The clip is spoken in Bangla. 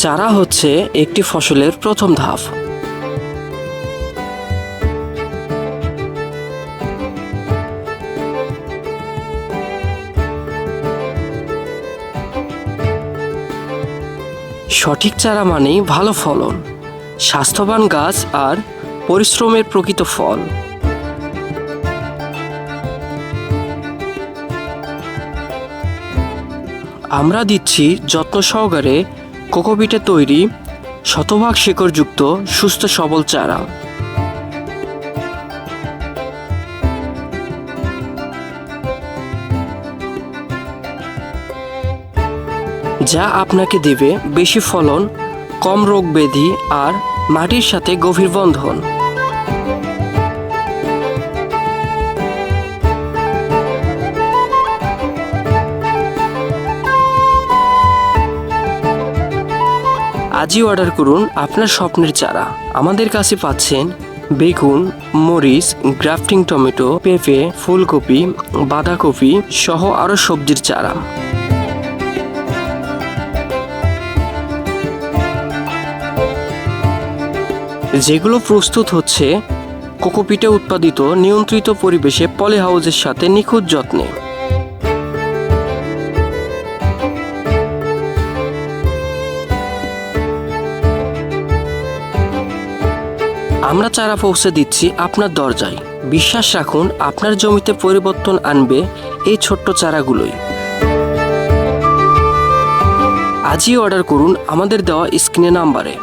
চারা হচ্ছে একটি ফসলের প্রথম ধাপ। সঠিক চারা মানেই ভালো ফলন, স্বাস্থ্যবান গাছ আর পরিশ্রমের প্রকৃত ফল। আমরা দিচ্ছি যত্ন সহকারে কোকোপিটে তৈরি শতভাগ শেকড়যুক্ত সুস্থ সবল চারা। যা আপনাকে দেবে বেশি ফলন, কম রোগ ব্যাধি আর মাটির সাথে গভীর বন্ধন। আজই অর্ডার করুন আপনার স্বপ্নের চারা। আমাদের কাছে পাচ্ছেন বেগুন, মরিচ, গ্রাফটিং টমেটো, পেঁপে, ফুলকপি, বাঁধাকপি সহ আরও সবজির চারা। যেগুলো প্রস্তুত হচ্ছে কোকোপিটে উৎপাদিত নিয়ন্ত্রিত পরিবেশে পলি হাউসের সাথে নিখুঁত যত্নে। আমরা চারা পৌঁছে দিচ্ছি আপনার দরজায়। বিশ্বাস রাখুন, আপনার জমিতে পরিবর্তন আনবে এই ছোট্ট চারাগুলোই। আজই অর্ডার করুন আমাদের দেওয়া স্ক্রিনে নাম্বারে।